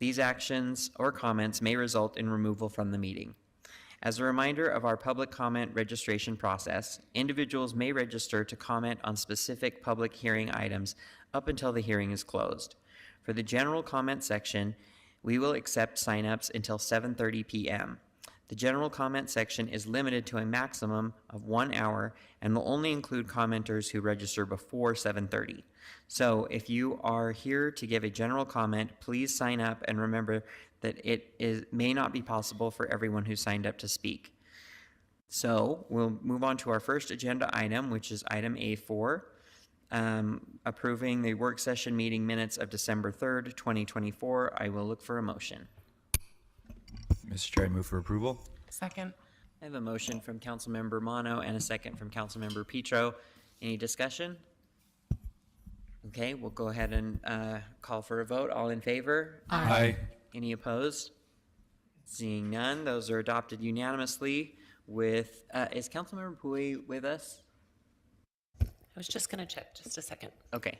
These actions or comments may result in removal from the meeting. As a reminder of our public comment registration process, individuals may register to comment on specific public hearing items up until the hearing is closed. For the general comment section, we will accept signups until 7:30 p.m. The general comment section is limited to a maximum of 1 hour and will only include commenters who register before 7:30. So if you are here to give a general comment, please sign up, and remember that it may not be possible for everyone who signed up to speak. So we'll move on to our first agenda item, which is item A4, approving the work session meeting minutes of December 3rd, 2024. I will look for a motion. Mr. Chair, I move for approval. Second. I have a motion from Councilmember Mono and a second from Councilmember Petro. Any discussion? Okay, we'll go ahead and call for a vote. All in favor? Aye. Any opposed? Seeing none, those are adopted unanimously with, is Councilmember Pui with us? I was just going to check, just a second. Okay.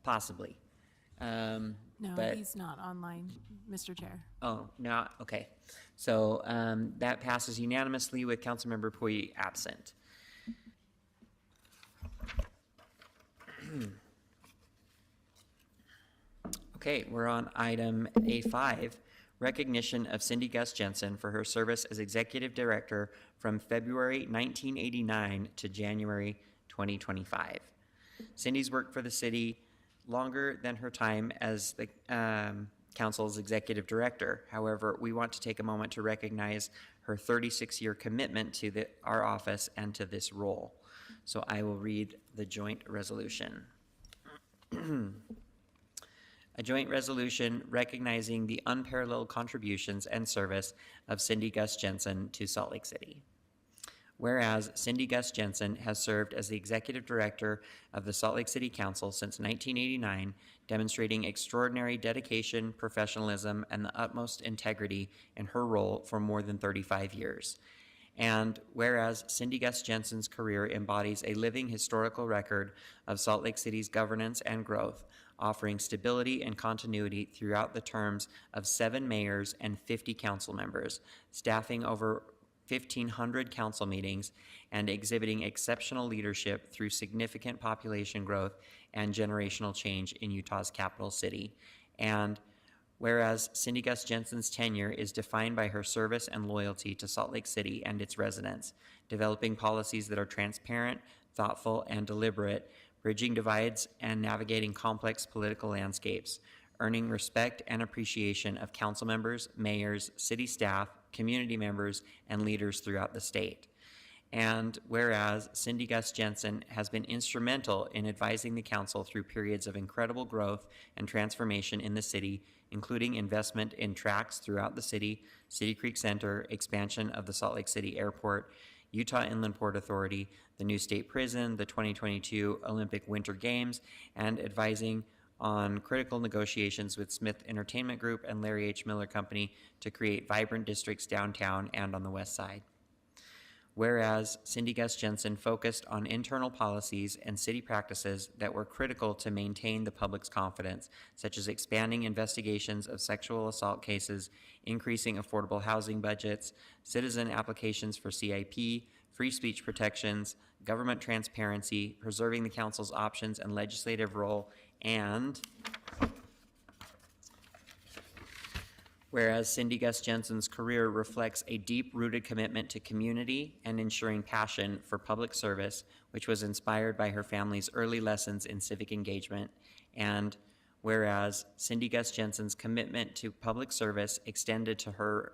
Possibly. No, but, he's not online, Mr. Chair. Oh, no, okay. So that passes unanimously with Councilmember Pui absent. Okay, we're on item A5, recognition of Cindy Gus Jensen for her service as Executive Director from February 1989 to January 2025. Cindy's worked for the city longer than her time as the council's Executive Director. However, we want to take a moment to recognize her 36-year commitment to our office and to this role. So I will read the joint resolution. A joint resolution recognizing the unparalleled contributions and service of Cindy Gus Jensen to Salt Lake City. Whereas Cindy Gus Jensen has served as the Executive Director of the Salt Lake City Council since 1989, demonstrating extraordinary dedication, professionalism, and the utmost integrity in her role for more than 35 years. And whereas Cindy Gus Jensen's career embodies a living historical record of Salt Lake City's governance and growth, offering stability and continuity throughout the terms of 7 mayors and 50 council members, staffing over 1,500 council meetings, and exhibiting exceptional leadership through significant population growth and generational change in Utah's capital city. And whereas Cindy Gus Jensen's tenure is defined by her service and loyalty to Salt Lake City and its residents, developing policies that are transparent, thoughtful, and deliberate, bridging divides and navigating complex political landscapes, earning respect and appreciation of council members, mayors, city staff, community members, and leaders throughout the state. And whereas Cindy Gus Jensen has been instrumental in advising the council through periods of incredible growth and transformation in the city, including investment in tracks throughout the city, City Creek Center, expansion of the Salt Lake City Airport, Utah Inland Port Authority, the new state prison, the 2022 Olympic Winter Games, and advising on critical negotiations with Smith Entertainment Group and Larry H. Miller Company to create vibrant districts downtown and on the west side. Whereas Cindy Gus Jensen focused on internal policies and city practices that were critical to maintain the public's confidence, such as expanding investigations of sexual assault cases, increasing affordable housing budgets, citizen applications for CIP, free speech protections, government transparency, preserving the council's options and legislative role, and whereas Cindy Gus Jensen's career reflects a deep-rooted commitment to community and ensuring passion for public service, which was inspired by her family's early lessons in civic engagement, and whereas Cindy Gus Jensen's commitment to public service extended to her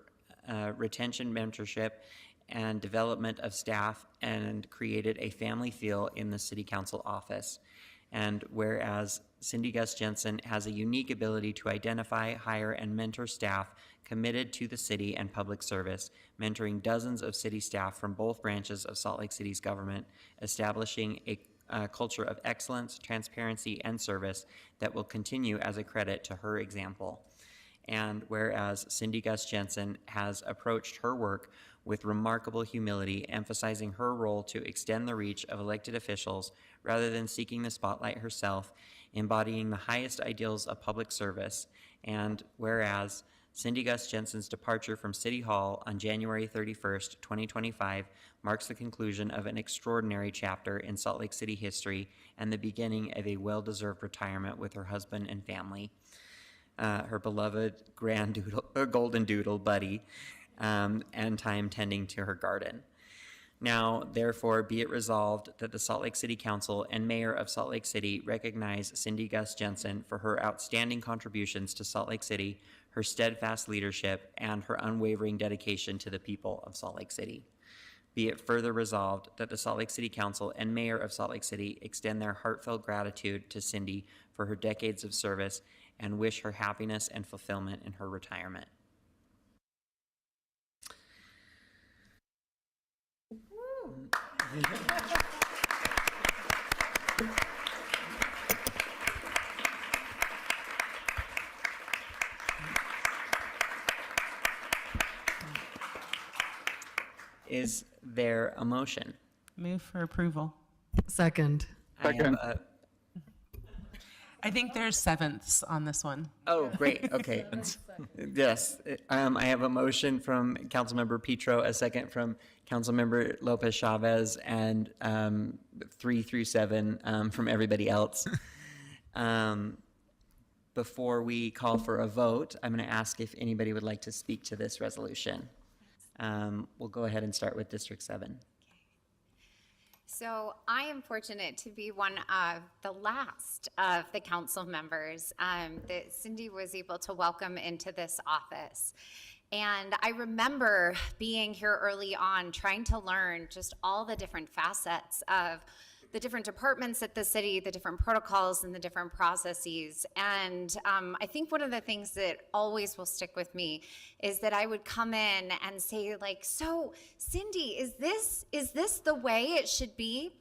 retention, mentorship, and development of staff and created a family feel in the city council office. And whereas Cindy Gus Jensen has a unique ability to identify, hire, and mentor staff committed to the city and public service, mentoring dozens of city staff from both branches of Salt Lake City's government, establishing a culture of excellence, transparency, and service that will continue as a credit to her example. And whereas Cindy Gus Jensen has approached her work with remarkable humility, emphasizing her role to extend the reach of elected officials rather than seeking the spotlight herself, embodying the highest ideals of public service. And whereas Cindy Gus Jensen's departure from City Hall on January 31st, 2025 marks the conclusion of an extraordinary chapter in Salt Lake City history and the beginning of a well-deserved retirement with her husband and family, her beloved golden doodle buddy, and time tending to her garden. Now, therefore, be it resolved that the Salt Lake City Council and Mayor of Salt Lake City recognize Cindy Gus Jensen for her outstanding contributions to Salt Lake City, her steadfast leadership, and her unwavering dedication to the people of Salt Lake City. Be it further resolved that the Salt Lake City Council and Mayor of Salt Lake City extend their heartfelt gratitude to Cindy for her decades of service and wish her happiness and fulfillment in her retirement. Is there a motion? Move for approval. Second. Second. I think there's sevenths on this one. Oh, great. Okay. Yes. I have a motion from Councilmember Petro, a second from Councilmember Lopez Chavez, and 3 through 7 from everybody else. Before we call for a vote, I'm going to ask if anybody would like to speak to this resolution. We'll go ahead and start with District 7. So I am fortunate to be one of the last of the council members that Cindy was able to welcome into this office. And I remember being here early on, trying to learn just all the different facets of the different departments at the city, the different protocols and the different processes. And I think one of the things that always will stick with me is that I would come in and say like, so Cindy, is this the way it should be?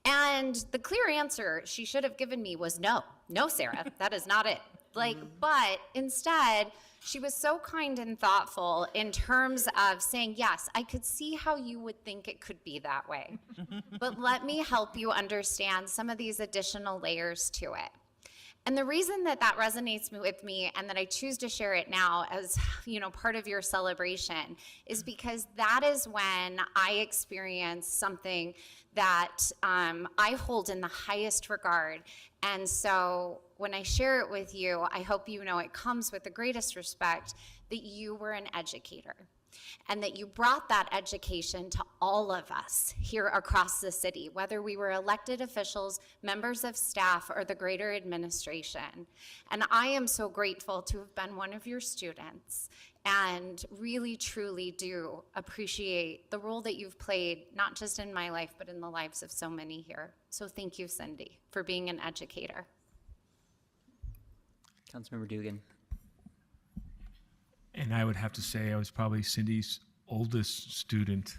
And the clear answer she should have given me was no, Sarah, that is not it. But instead, she was so kind and thoughtful in terms of saying, yes, I could see how you would think it could be that way. But let me help you understand some of these additional layers to it. And the reason that that resonates with me and that I choose to share it now as, part of your celebration is because that is when I experience something that I hold in the highest regard. And so when I share it with you, I hope you know it comes with the greatest respect that you were an educator and that you brought that education to all of us here across the city, whether we were elected officials, members of staff, or the greater administration. And I am so grateful to have been one of your students and really, truly do appreciate the role that you've played, not just in my life, but in the lives of so many here. So thank you, Cindy, for being an educator. Councilmember Dugan. And I would have to say I was probably Cindy's oldest student.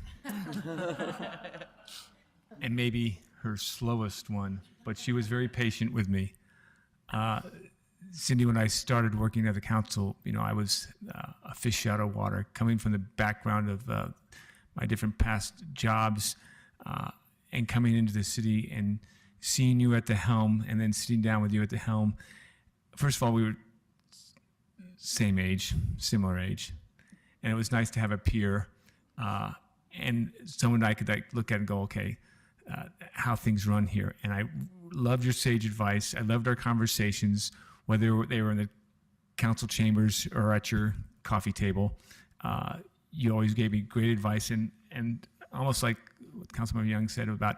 And maybe her slowest one, but she was very patient with me. Cindy, when I started working at the council, I was a fish out of water, coming from the background of my different past jobs and coming into the city and seeing you at the helm and then sitting down with you at the helm. First of all, we were same age, similar age, and it was nice to have a peer and someone I could look at and go, okay, how things run here. And I loved your sage advice. I loved our conversations, whether they were in the council chambers or at your coffee table. You always gave me great advice, and almost like what Councilmember Young said about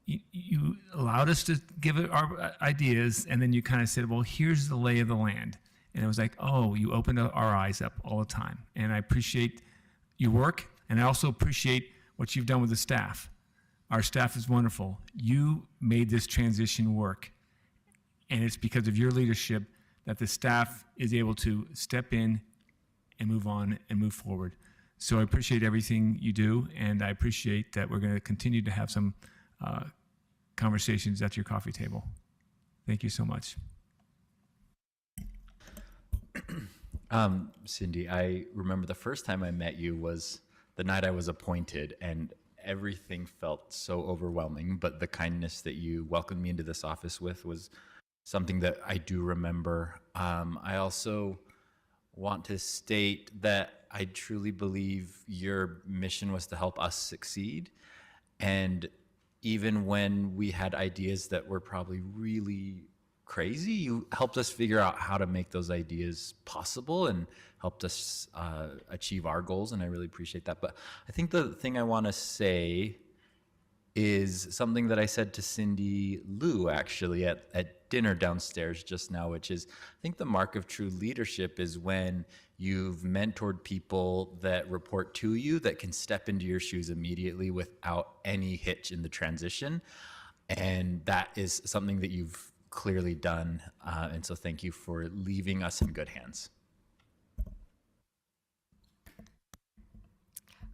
you allowed us to give our ideas, and then you kind of said, well, here's the lay of the land. And it was like, oh, you opened our eyes up all the time. And I appreciate your work, and I also appreciate what you've done with the staff. Our staff is wonderful. You made this transition work, and it's because of your leadership that the staff is able to step in and move on and move forward. So I appreciate everything you do, and I appreciate that we're going to continue to have some conversations at your coffee table. Thank you so much. Cindy, I remember the first time I met you was the night I was appointed, and everything felt so overwhelming, but the kindness that you welcomed me into this office with was something that I do remember. I also want to state that I truly believe your mission was to help us succeed. And even when we had ideas that were probably really crazy, you helped us figure out how to make those ideas possible and helped us achieve our goals. And I really appreciate that. But I think the thing I want to say is something that I said to Cindy Lou actually at dinner downstairs just now, which is I think the mark of true leadership is when you've mentored people that report to you that can step into your shoes immediately without any hitch in the transition. And that is something that you've clearly done. And so thank you for leaving us in good hands.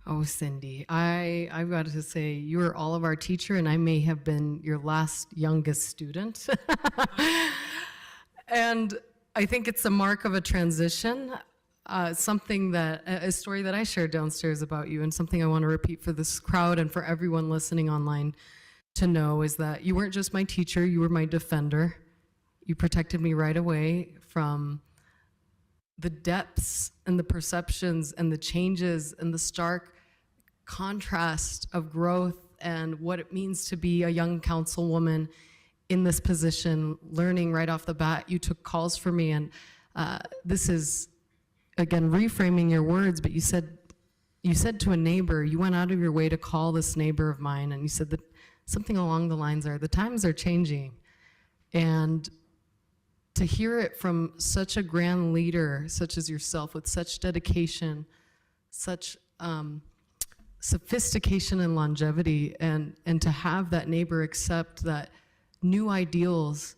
Oh, Cindy, I've got to say, you are all of our teacher, and I may have been your last youngest student. And I think it's a mark of a transition, a story that I shared downstairs about you, and something I want to repeat for this crowd and for everyone listening online to know is that you weren't just my teacher, you were my defender. You protected me right away from the depths and the perceptions and the changes and the stark contrast of growth and what it means to be a young councilwoman in this position, learning right off the bat. You took calls for me, and this is, again, reframing your words, but you said to a neighbor, you went out of your way to call this neighbor of mine, and you said that something along the lines are, the times are changing. And to hear it from such a grand leader, such as yourself, with such dedication, such sophistication and longevity, and to have that neighbor accept that new ideals,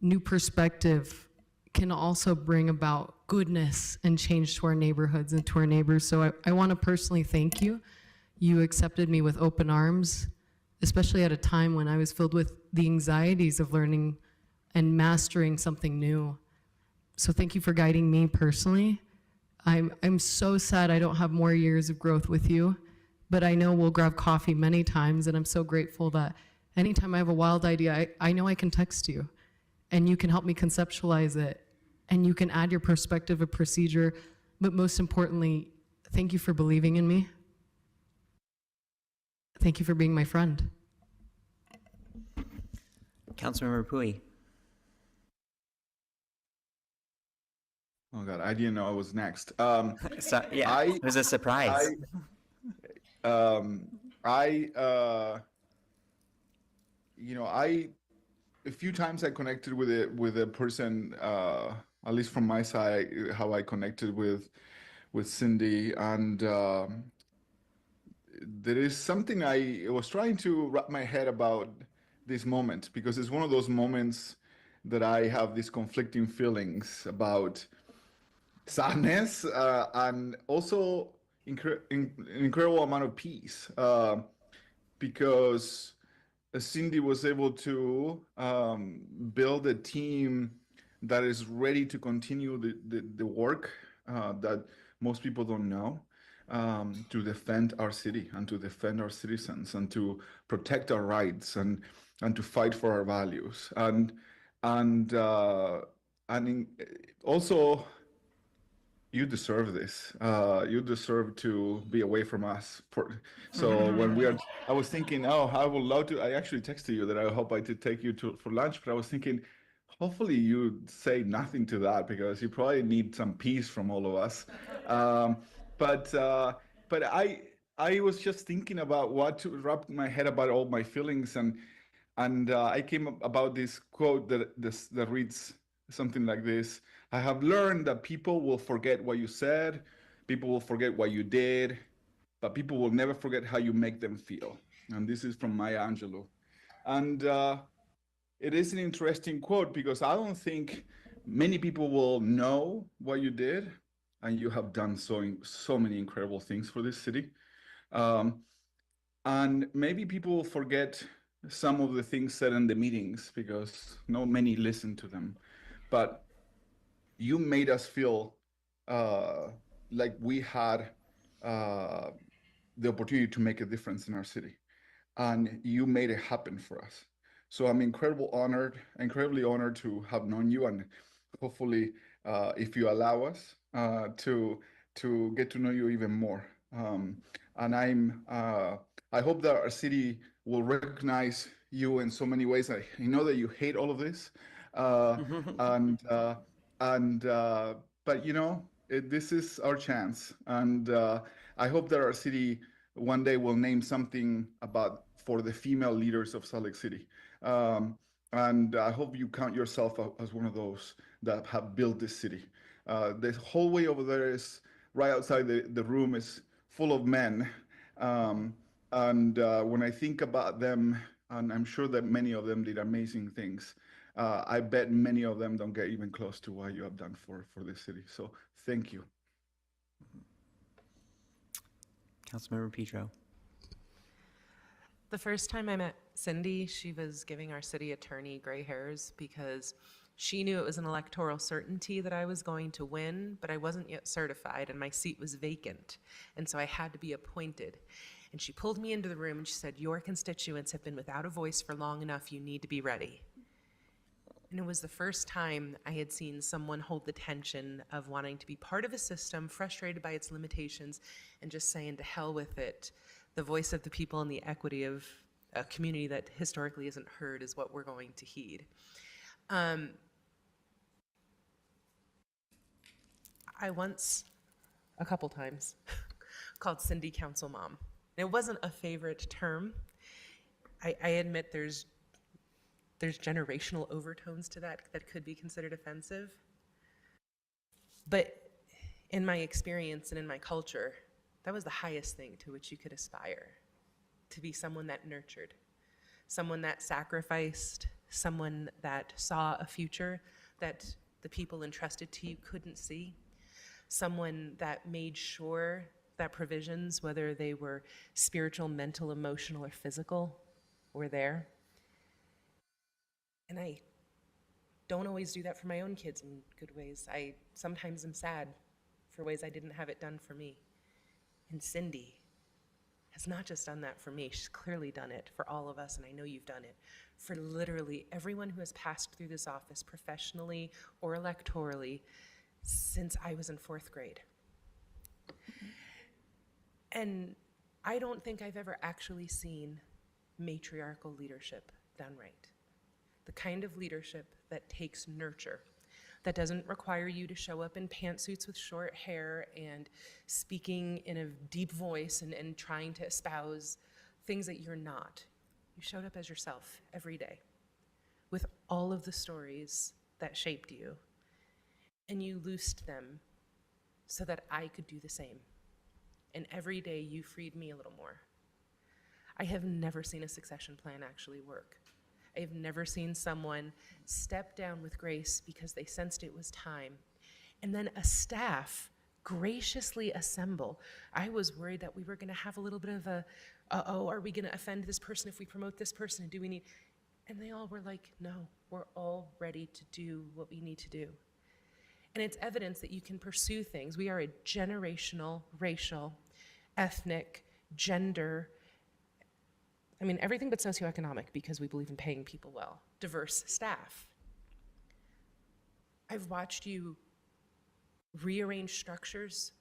new perspective can also bring about goodness and change to our neighborhoods and to our neighbors. So I want to personally thank you. You accepted me with open arms, especially at a time when I was filled with the anxieties of learning and mastering something new. So thank you for guiding me personally. I'm so sad I don't have more years of growth with you, but I know we'll grab coffee many times, and I'm so grateful that anytime I have a wild idea, I know I can text you, and you can help me conceptualize it, and you can add your perspective of procedure, but most importantly, thank you for believing in me. Thank you for being my friend. Councilmember Pui. Oh God, I didn't know I was next. So, yeah, it was a surprise. A few times I connected with a person, at least from my side, how I connected with Cindy, and there is something I was trying to wrap my head about this moment, because it's one of those moments that I have these conflicting feelings about sadness and also incredible amount of peace, because Cindy was able to build a team that is ready to continue the work that most people don't know, to defend our city and to defend our citizens and to protect our rights and to fight for our values, and also, you deserve this. You deserve to be away from us. So when I was thinking, oh, I would love to. I actually texted you that I hope I did take you for lunch, but I was thinking, hopefully you say nothing to that, because you probably need some peace from all of us. But I was just thinking about what to wrap my head about all my feelings, and I came about this quote that reads something like this: I have learned that people will forget what you said, people will forget what you did, but people will never forget how you make them feel. And this is from Maya Angelou. And it is an interesting quote, because I don't think many people will know what you did, and you have done so many incredible things for this city. And maybe people will forget some of the things said in the meetings, because not many listen to them. But you made us feel like we had the opportunity to make a difference in our city, and you made it happen for us. So I'm incredibly honored to have known you, and hopefully, if you allow us to get to know you even more. And I hope that our city will recognize you in so many ways. I know that you hate all of this, and and but this is our chance, and I hope that our city one day will name something about for the female leaders of Salt Lake City. And I hope you count yourself as one of those that have built this city. The hallway over there is right outside the room is full of men. And when I think about them, and I'm sure that many of them did amazing things, I bet many of them don't get even close to what you have done for this city. So thank you. Councilmember Petro. The first time I met Cindy, she was giving our city attorney gray hairs because she knew it was an electoral certainty that I was going to win, but I wasn't yet certified and my seat was vacant. And so I had to be appointed. And she pulled me into the room and she said, "Your constituents have been without a voice for long enough. You need to be ready." And it was the first time I had seen someone hold the tension of wanting to be part of a system, frustrated by its limitations, and just saying to hell with it. The voice of the people and the equity of a community that historically isn't heard is what we're going to heed. I once, a couple times, called Cindy Council Mom. It wasn't a favorite term. I admit there's generational overtones to that could be considered offensive. But in my experience and in my culture, that was the highest thing to which you could aspire, to be someone that nurtured, someone that sacrificed, someone that saw a future that the people entrusted to you couldn't see, someone that made sure that provisions, whether they were spiritual, mental, emotional, or physical, were there. And I don't always do that for my own kids in good ways. I sometimes am sad for ways I didn't have it done for me. And Cindy has not just done that for me, she's clearly done it for all of us, and I know you've done it for literally everyone who has passed through this office professionally or electorally since I was in 4th grade. And I don't think I've ever actually seen matriarchal leadership done right. The kind of leadership that takes nurture, that doesn't require you to show up in pantsuits with short hair and speaking in a deep voice and trying to espouse things that you're not. You showed up as yourself every day with all of the stories that shaped you, and you loosed them so that I could do the same. And every day you freed me a little more. I have never seen a succession plan actually work. I have never seen someone step down with grace because they sensed it was time, and then a staff graciously assemble. I was worried that we were going to have a little bit of a, are we going to offend this person if we promote this person? And do we need? And they all were like, no, we're all ready to do what we need to do. And it's evidence that you can pursue things. We are a generational, racial, ethnic, gender, everything but socioeconomic, because we believe in paying people well, diverse staff. I've watched you rearrange structures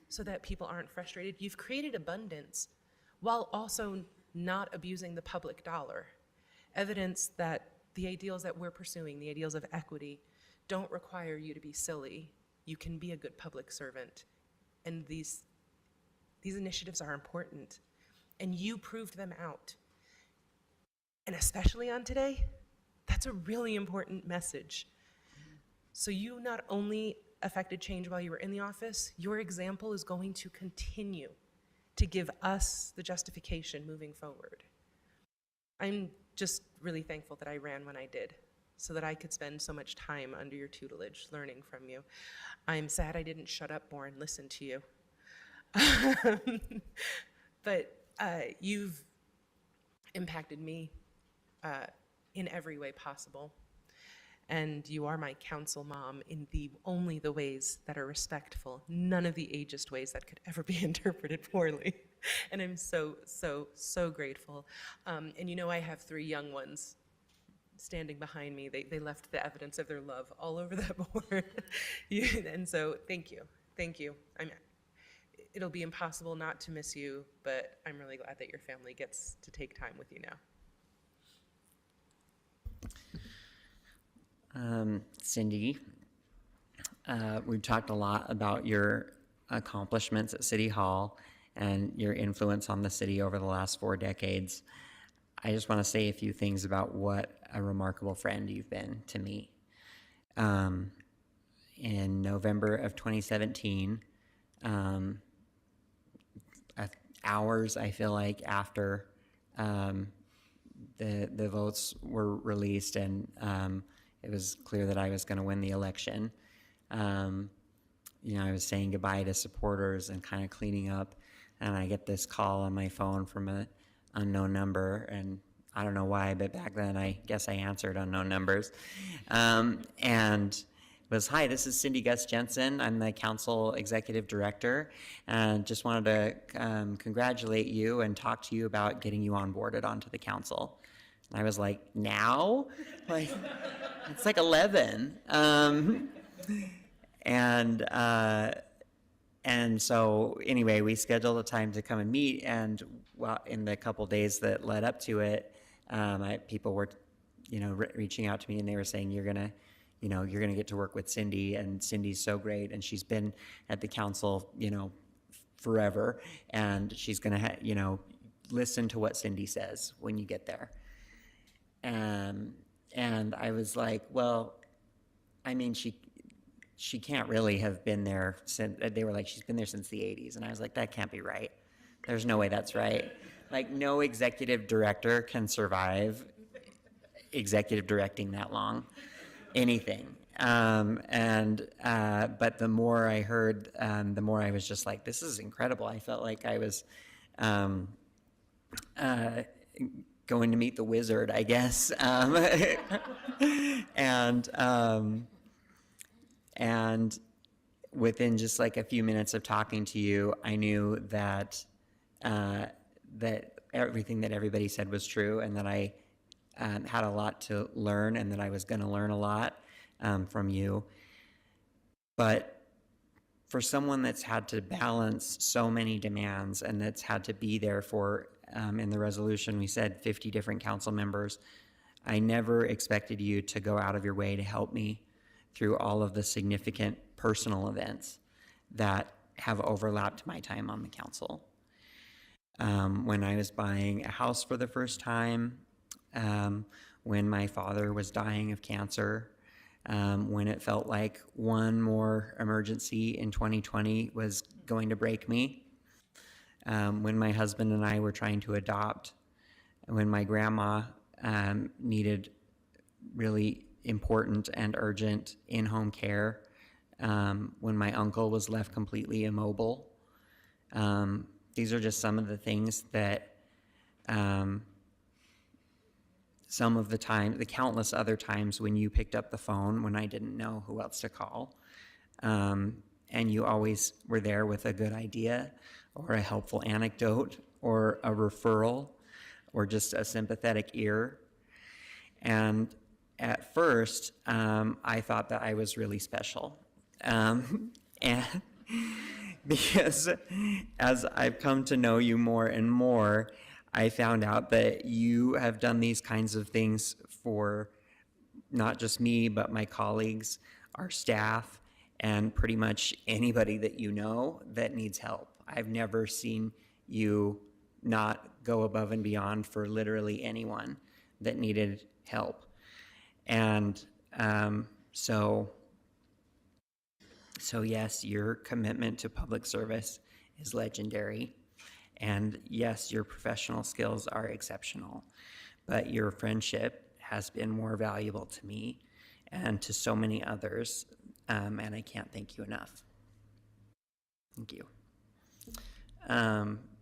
so that people aren't frustrated. You've created abundance while also not abusing the public dollar. Evidence that the ideals that we're pursuing, the ideals of equity, don't require you to be silly. You can be a good public servant. And these initiatives are important. And you proved them out. And especially on today, that's a really important message. So you not only affected change while you were in the office, your example is going to continue to give us the justification moving forward. I'm just really thankful that I ran when I did, so that I could spend so much time under your tutelage learning from you. I'm sad I didn't shut up more and listen to you. But you've impacted me in every way possible. And you are my council mom in only the ways that are respectful, none of the ageist ways that could ever be interpreted poorly. And I'm so, so, so grateful. And you know, I have 3 young ones standing behind me. They left the evidence of their love all over that board. And so thank you. Thank you. It'll be impossible not to miss you, but I'm really glad that your family gets to take time with you now. Cindy, we've talked a lot about your accomplishments at City Hall and your influence on the city over the last 4 decades. I just want to say a few things about what a remarkable friend you've been to me. In November of 2017, hours, I feel like, after the votes were released and it was clear that I was going to win the election. You know, I was saying goodbye to supporters and kind of cleaning up, and I get this call on my phone from an unknown number, and I don't know why, but back then I guess I answered unknown numbers. And it was, "Hi, this is Cindy Gus Jensen. I'm the council executive director, and just wanted to congratulate you and talk to you about getting you onboarded onto the council." And I was like, "Now? Like, it's like 11. And so anyway, we scheduled a time to come and meet, and well, in the couple days that led up to it, people were, you know, reaching out to me, and they were saying, you're gonna get to work with Cindy, and Cindy's so great, and she's been at the council, you know, forever, and she's gonna, you know, listen to what Cindy says when you get there. And I was like, well, I mean, she can't really have been there since, they were like, she's been there since the 80s. And I was like, that can't be right. There's no way that's right. Like, no executive director can survive executive directing that long, anything. But the more I heard, the more I was just like, this is incredible. I felt like I was going to meet the wizard, I guess. And within just like a few minutes of talking to you, I knew that that everything that everybody said was true, and that I had a lot to learn, and that I was going to learn a lot from you. But for someone that's had to balance so many demands, and that's had to be there for, in the resolution, we said 50 different council members, I never expected you to go out of your way to help me through all of the significant personal events that have overlapped my time on the council. When I was buying a house for the first time, when my father was dying of cancer, when it felt like one more emergency in 2020 was going to break me, when my husband and I were trying to adopt, when my grandma needed really important and urgent in-home care, when my uncle was left completely immobile. These are just some of the things that some of the time, the countless other times when you picked up the phone when I didn't know who else to call, and you always were there with a good idea or a helpful anecdote or a referral or just a sympathetic ear. And at first, I thought that I was really special. And because as I've come to know you more and more, I found out that you have done these kinds of things for not just me, but my colleagues, our staff, and pretty much anybody that you know that needs help. I've never seen you not go above and beyond for literally anyone that needed help. And so yes, your commitment to public service is legendary. And yes, your professional skills are exceptional, but your friendship has been more valuable to me and to so many others, and I can't thank you enough. Thank you.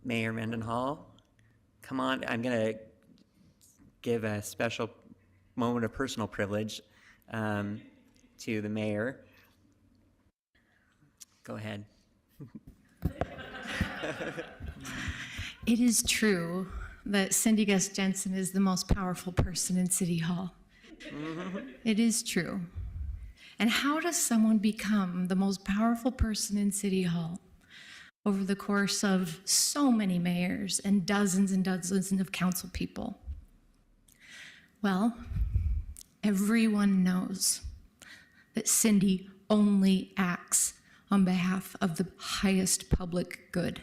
Mayor Mendenhall, come on, I'm gonna give a special moment of personal privilege. to the mayor. Go ahead. It is true that Cindy Gus Jensen is the most powerful person in City Hall. It is true. And how does someone become the most powerful person in City Hall over the course of so many mayors and dozens of council people? Well, everyone knows that Cindy only acts on behalf of the highest public good.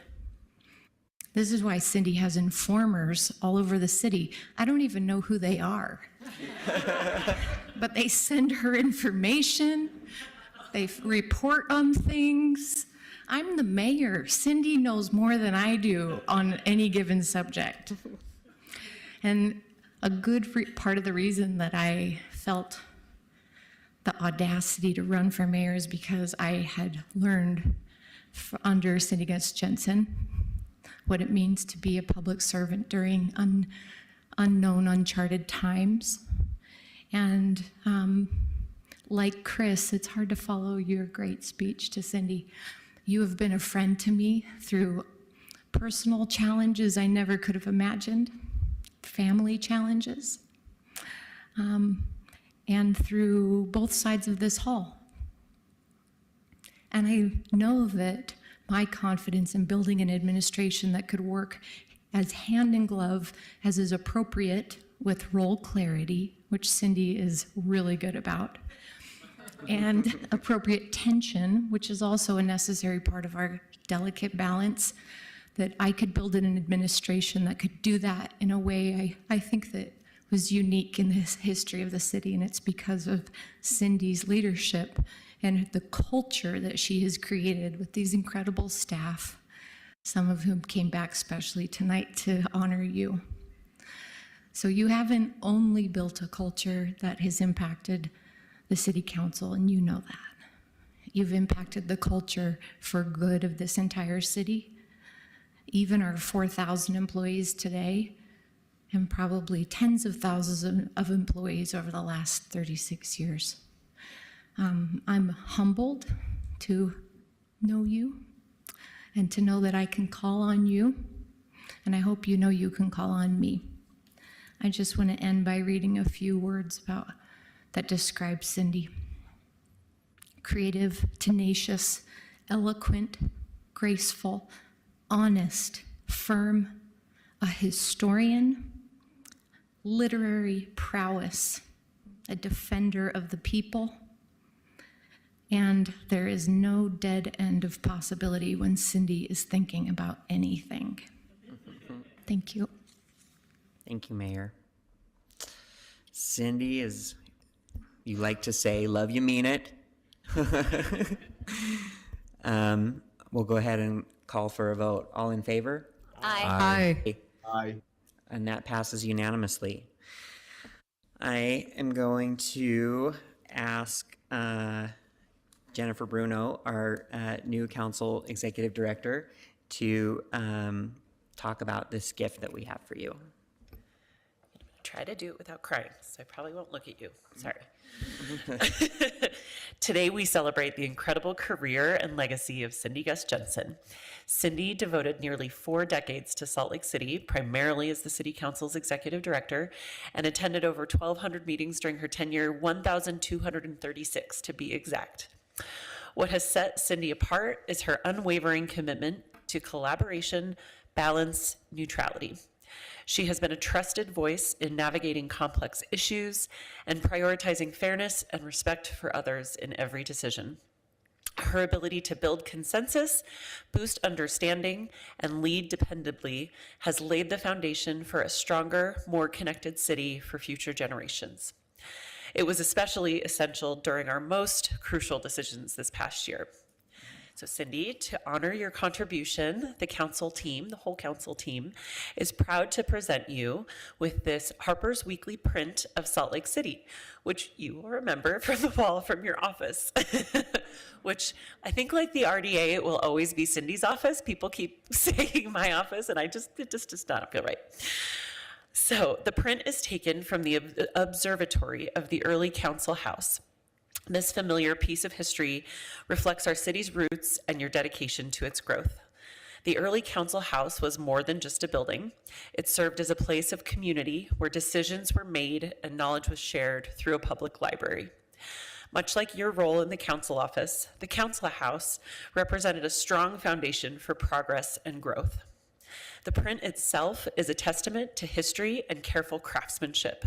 This is why Cindy has informers all over the city. I don't even know who they are. But they send her information. They report on things. I'm the mayor. Cindy knows more than I do on any given subject. And a good part of the reason that I felt the audacity to run for mayor is because I had learned under Cindy Gus Jensen what it means to be a public servant during unknown, uncharted times. And like Chris, it's hard to follow your great speech to Cindy. You have been a friend to me through personal challenges I never could have imagined, family challenges, and through both sides of this hall. And I know that my confidence in building an administration that could work as hand in glove as is appropriate with role clarity, which Cindy is really good about, and appropriate tension, which is also a necessary part of our delicate balance, that I could build an administration that could do that in a way I think that was unique in the history of the city, and it's because of Cindy's leadership and the culture that she has created with these incredible staff, some of whom came back especially tonight to honor you. So you haven't only built a culture that has impacted the city council, and you know that. You've impacted the culture for good of this entire city, even our 4,000 employees today, and probably tens of thousands of employees over the last 36 years. I'm humbled to know you and to know that I can call on you, and I hope you know you can call on me. I just want to end by reading a few words that describe Cindy. Creative, tenacious, eloquent, graceful, honest, firm, a historian, literary prowess, a defender of the people, and there is no dead end of possibility when Cindy is thinking about anything. Thank you. Thank you, Mayor. Cindy is, you like to say, love you, mean it. We'll go ahead and call for a vote. All in favor? Aye. Hi. Aye. And that passes unanimously. I am going to ask Jennifer Bruno, our new council executive director, to talk about this gift that we have for you. Try to do it without crying, so I probably won't look at you. Sorry. Today we celebrate the incredible career and legacy of Cindy Gus Jensen. Cindy devoted nearly 4 decades to Salt Lake City, primarily as the City Council's executive director, and attended over 1,200 meetings during her tenure, 1,236 to be exact. What has set Cindy apart is her unwavering commitment to collaboration, balance, neutrality. She has been a trusted voice in navigating complex issues and prioritizing fairness and respect for others in every decision. Her ability to build consensus, boost understanding, and lead dependably has laid the foundation for a stronger, more connected city for future generations. It was especially essential during our most crucial decisions this past year. So Cindy, to honor your contribution, the council team, the whole council team, is proud to present you with this Harper's Weekly print of Salt Lake City, which you will remember from the wall from your office, which I think, like the RDA, it will always be Cindy's office. People keep saying my office, and it just does not feel right. So the print is taken from the observatory of the early council house. This familiar piece of history reflects our city's roots and your dedication to its growth. The early council house was more than just a building. It served as a place of community where decisions were made and knowledge was shared through a public library. Much like your role in the council office, the council house represented a strong foundation for progress and growth. The print itself is a testament to history and careful craftsmanship.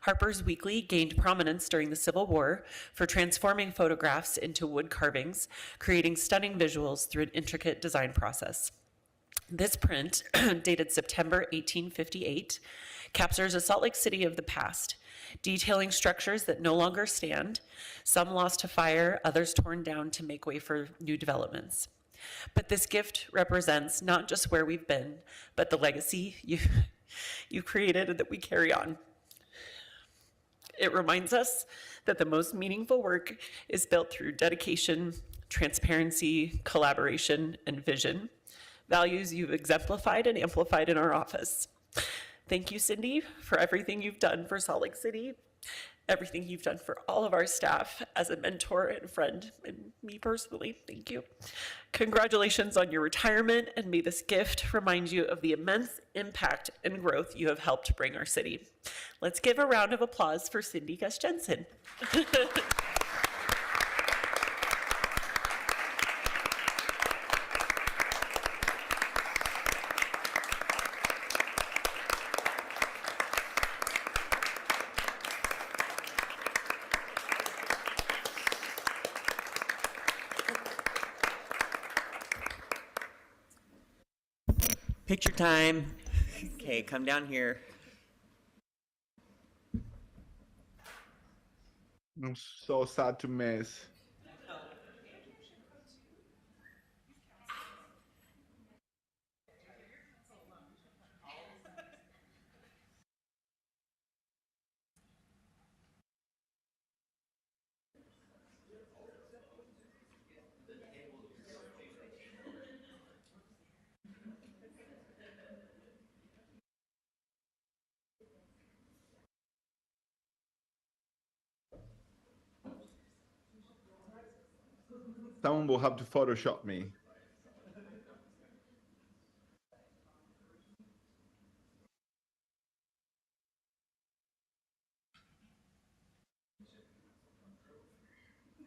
Harper's Weekly gained prominence during the Civil War for transforming photographs into wood carvings, creating stunning visuals through an intricate design process. This print, dated September 1858, captures a Salt Lake City of the past, detailing structures that no longer stand, some lost to fire, others torn down to make way for new developments. But this gift represents not just where we've been, but the legacy you created and that we carry on. It reminds us that the most meaningful work is built through dedication, transparency, collaboration, and vision, values you've exemplified and amplified in our office. Thank you, Cindy, for everything you've done for Salt Lake City, everything you've done for all of our staff as a mentor and friend, and me personally, thank you. Congratulations on your retirement, and may this gift remind you of the immense impact and growth you have helped bring our city. Let's give a round of applause for Cindy Gus Jensen. Picture time. Okay, come down here. I'm so sad to miss. Someone will have to Photoshop me.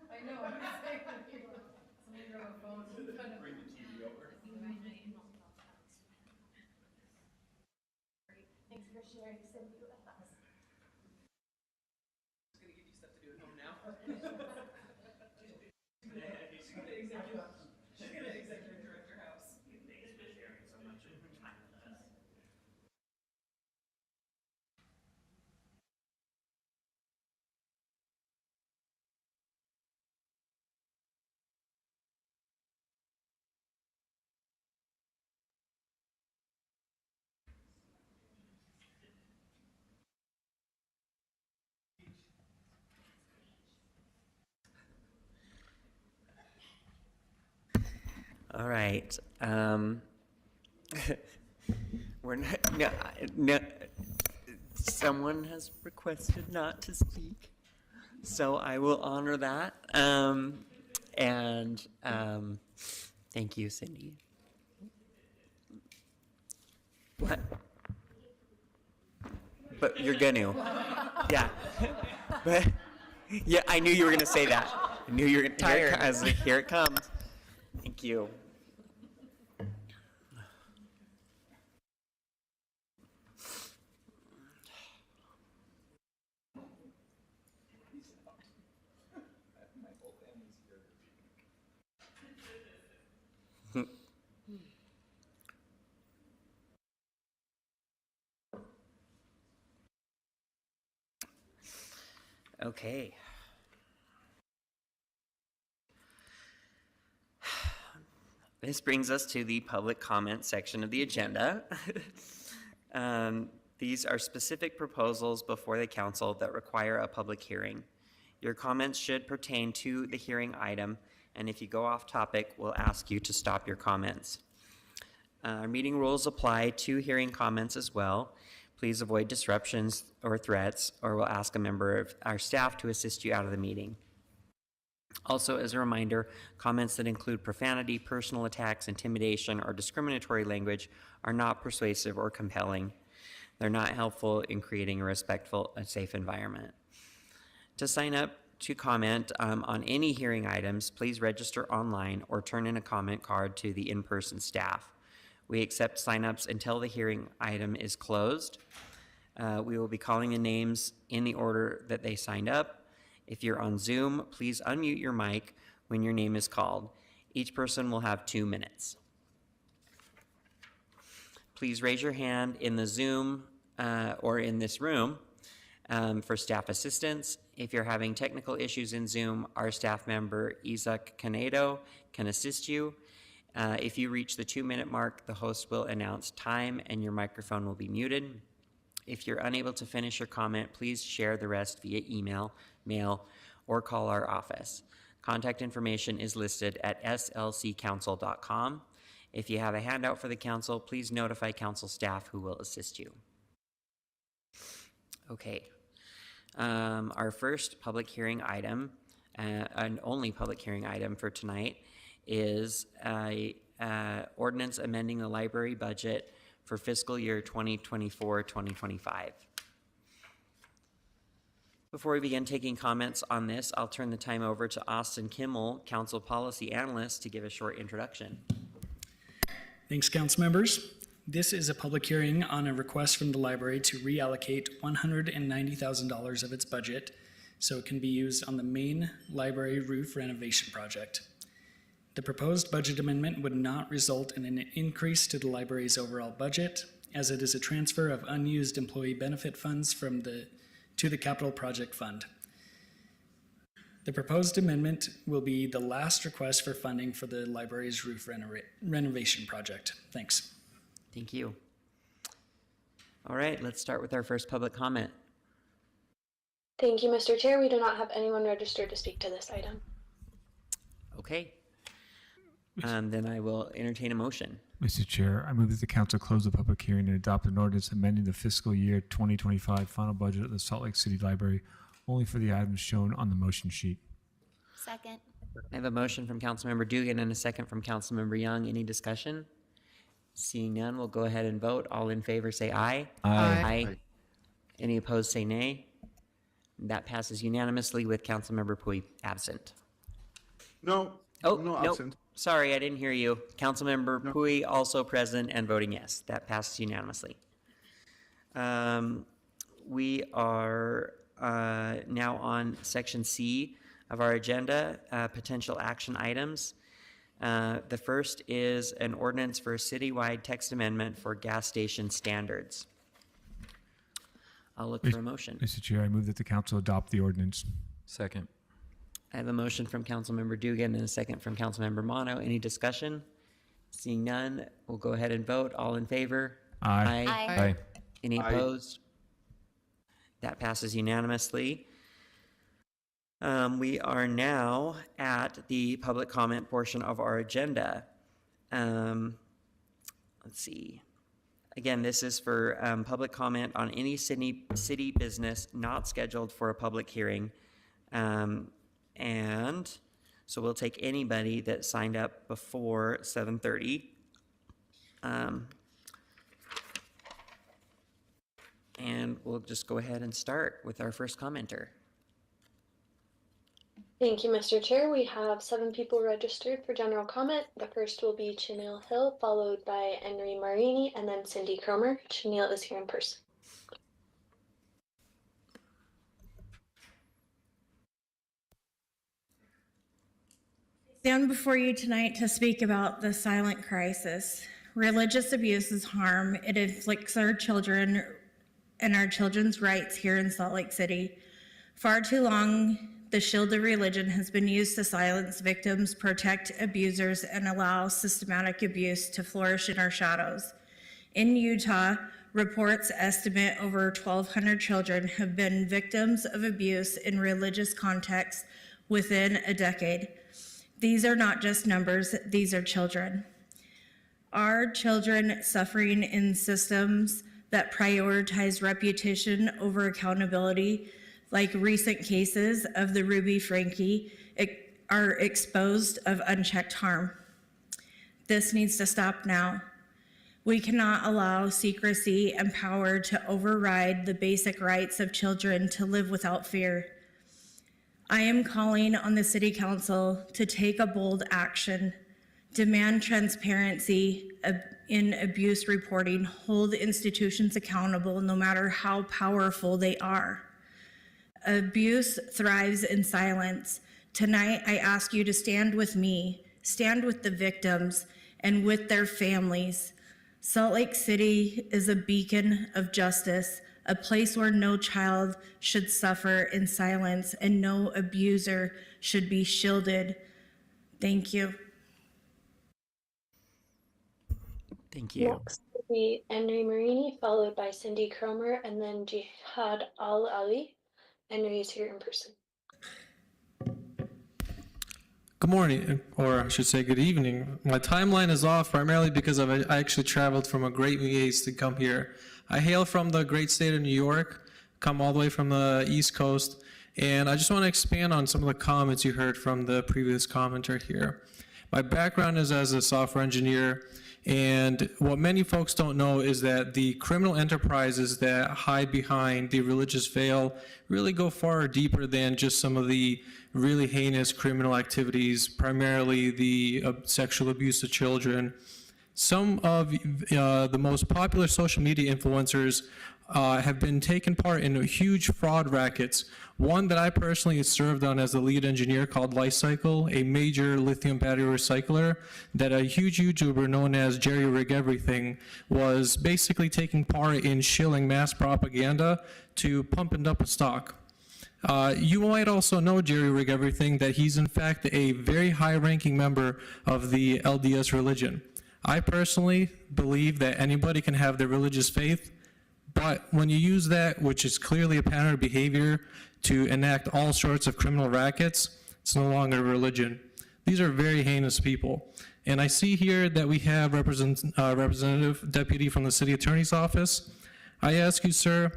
I know. Somebody grab a phone. Bring the TV over. Thanks for sharing Cindy with us. Just gonna give you stuff to do at home now. She's gonna executive director house. Thanks for sharing so much of your time with us. All right. We're not, no, someone has requested not to speak, so I will honor that. Thank you, Cindy. What? But you're gonna. Yeah. But yeah, I knew you were gonna say that. I knew you were gonna. Tired. I was like, here it comes. Thank you. Okay. This brings us to the public comment section of the agenda. These are specific proposals before the council that require a public hearing. Your comments should pertain to the hearing item, and if you go off topic, we'll ask you to stop your comments. Our meeting rules apply to hearing comments as well. Please avoid disruptions or threats, or we'll ask a member of our staff to assist you out of the meeting. Also, as a reminder, comments that include profanity, personal attacks, intimidation, or discriminatory language are not persuasive or compelling. They're not helpful in creating a respectful and safe environment. To sign up to comment on any hearing items, please register online or turn in a comment card to the in-person staff. We accept signups until the hearing item is closed. We will be calling the names in the order that they signed up. If you're on Zoom, please unmute your mic when your name is called. Each person will have 2 minutes. Please raise your hand in the Zoom or in this room for staff assistance. If you're having technical issues in Zoom, our staff member, Isaac Canedo, can assist you. If you reach the 2-minute mark, the host will announce time and your microphone will be muted. If you're unable to finish your comment, please share the rest via email, mail, or call our office. Contact information is listed at slccouncil.com. If you have a handout for the council, please notify council staff who will assist you. Okay. Our first public hearing item, and only public hearing item for tonight, is ordinance amending the library budget for fiscal year 2024-2025. Before we begin taking comments on this, I'll turn the time over to Austin Kimmel, Council Policy Analyst, to give a short introduction. Thanks, council members. This is a public hearing on a request from the library to reallocate $190,000 of its budget so it can be used on the main library roof renovation project. The proposed budget amendment would not result in an increase to the library's overall budget, as it is a transfer of unused employee benefit funds to the capital project fund. The proposed amendment will be the last request for funding for the library's roof renovation project. Thanks. Thank you. All right, let's start with our first public comment. Thank you, Mr. Chair. We do not have anyone registered to speak to this item. Okay. Then I will entertain a motion. Mr. Chair, I move that the council close the public hearing and adopt an ordinance amending the fiscal year 2025 final budget of the Salt Lake City Library only for the items shown on the motion sheet. Second. I have a motion from Councilmember Dugan and a second from Councilmember Young. Any discussion? Seeing none, we'll go ahead and vote. All in favor say aye. Aye. Aye. Any opposed say nay. That passes unanimously with Councilmember Pui absent. No. Oh, no, nope. absent. Sorry, I didn't hear you. Councilmember Pui also present and voting yes. That passes unanimously. We are now on section C of our agenda, potential action items. The first is an ordinance for a citywide text amendment for gas station standards. I'll look for a motion. Mr. Chair, I move that the council adopt the ordinance. Second. I have a motion from Councilmember Dugan and a second from Councilmember Mono. Any discussion? Seeing none, we'll go ahead and vote. All in favor? Aye. Aye. Any Aye. opposed? That passes unanimously. We are now at the public comment portion of our agenda. Let's see. Again, this is for public comment on any city business not scheduled for a public hearing. And so we'll take anybody that signed up before 7:30. And we'll just go ahead and start with our first commenter. Thank you, Mr. Chair. We have 7 people registered for general comment. The first will be Chanel Hill, followed by Henry Marini, and then Cindy Cromer. Chanel is here in person. Stand before you tonight to speak about the silent crisis. Religious abuse is harm. It inflicts our children and our children's rights here in Salt Lake City. Far too long, the shield of religion has been used to silence victims, protect abusers, and allow systematic abuse to flourish in our shadows. In Utah, reports estimate over 1,200 children have been victims of abuse in religious contexts within a decade. These are not just numbers, these are children. Our children suffering in systems that prioritize reputation over accountability, like recent cases of the Ruby Frankie, are exposed of unchecked harm. This needs to stop now. We cannot allow secrecy and power to override the basic rights of children to live without fear. I am calling on the City Council to take a bold action, demand transparency in abuse reporting, hold institutions accountable no matter how powerful they are. Abuse thrives in silence. Tonight, I ask you to stand with me, stand with the victims, and with their families. Salt Lake City is a beacon of justice, a place where no child should suffer in silence and no abuser should be shielded. Thank you. Thank you. Next will be Henry Marini, followed by Cindy Cromer, and then Jihad Ali. Henry is here in person. Good morning, or I should say good evening. My timeline is off primarily because I actually traveled from a great ways to come here. I hail from the great state of New York, come all the way from the East Coast, and I just want to expand on some of the comments you heard from the previous commenter here. My background is as a software engineer, and what many folks don't know is that the criminal enterprises that hide behind the religious veil really go far deeper than just some of the really heinous criminal activities, primarily the sexual abuse of children. Some of the most popular social media influencers have been taking part in huge fraud rackets. One that I personally served on as the lead engineer called Lifecycle, a major lithium battery recycler that a huge YouTuber known as Jerry Rig Everything was basically taking part in shilling mass propaganda to pump and dump a stock. You might also know Jerry Rig Everything, that he's in fact a very high-ranking member of the LDS religion. I personally believe that anybody can have their religious faith, but when you use that, which is clearly a pattern of behavior, to enact all sorts of criminal rackets, it's no longer a religion. These are very heinous people. And I see here that we have Representative Deputy from the City Attorney's Office. I ask you, sir,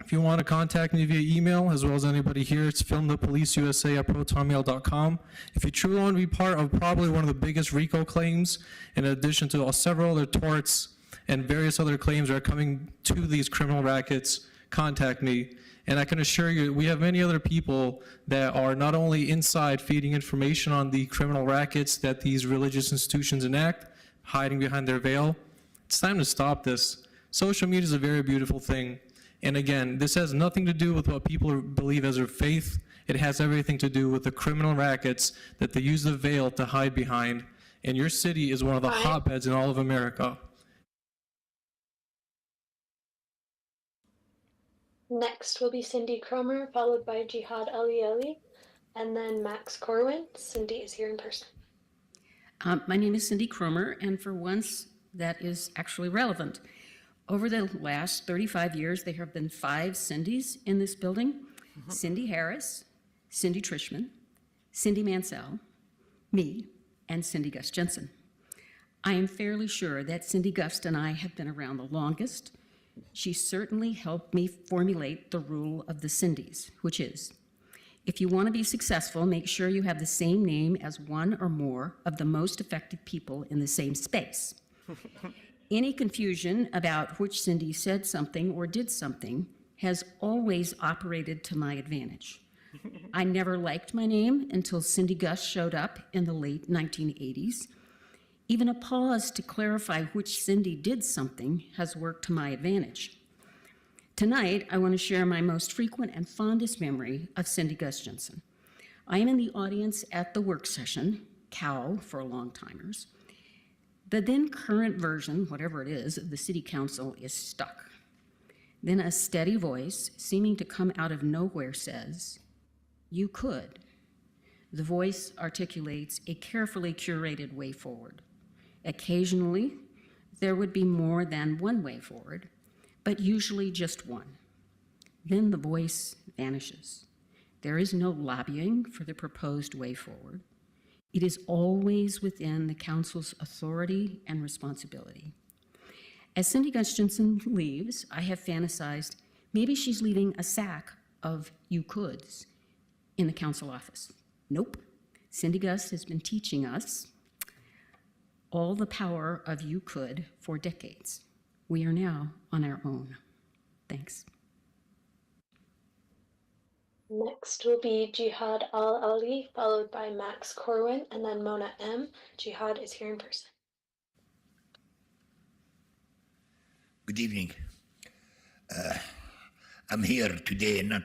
if you want to contact me via email, as well as anybody here, it's filmthepoliceusa@protonmail.com. If you truly want to be part of probably one of the biggest RICO claims, in addition to several other torts and various other claims that are coming to these criminal rackets, contact me. And I can assure you, we have many other people that are not only inside feeding information on the criminal rackets that these religious institutions enact, hiding behind their veil. It's time to stop this. Social media is a very beautiful thing. And again, this has nothing to do with what people believe as their faith. It has everything to do with the criminal rackets that they use the veil to hide behind. And your city is one of the hotbeds in all of America. Next will be Cindy Cromer, followed by Jihad Ali, and then Max Corwin. Cindy is here in person. My name is Cindy Cromer, and for once, that is actually relevant. Over the last 35 years, there have been 5 Cindys in this building. Cindy Harris, Cindy Trishman, Cindy Mansell, me, and Cindy Gus Jensen. I am fairly sure that Cindy Gust and I have been around the longest. She certainly helped me formulate the rule of the Cindys, which is, if you want to be successful, make sure you have the same name as one or more of the most effective people in the same space. Any confusion about which Cindy said something or did something has always operated to my advantage. I never liked my name until Cindy Gus showed up in the late 1980s. Even a pause to clarify which Cindy did something has worked to my advantage. Tonight, I want to share my most frequent and fondest memory of Cindy Gus Jensen. I am in the audience at the work session, COW for long-timers. The then current version, whatever it is, of the City Council is stuck. Then a steady voice, seeming to come out of nowhere, says, "You could." The voice articulates a carefully curated way forward. Occasionally, there would be more than one way forward, but usually just one. Then the voice vanishes. There is no lobbying for the proposed way forward. It is always within the council's authority and responsibility. As Cindy Gus-Jensen leaves, I have fantasized maybe she's leaving a sack of you coulds in the council office. Nope. Cindy Gus has been teaching us all the power of you could for decades. We are now on our own. Thanks. Next will be Jihad Al-Ali, followed by Max Corwin, and then Mona M. Jihad is here in person. Good evening. I'm here today not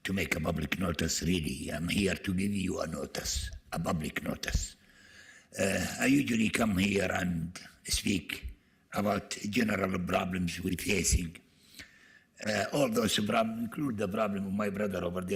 to make a public notice, really. I'm here to give you a notice, a public notice. I usually come here and speak about general problems we're facing. All those problems include the problem of my brother over there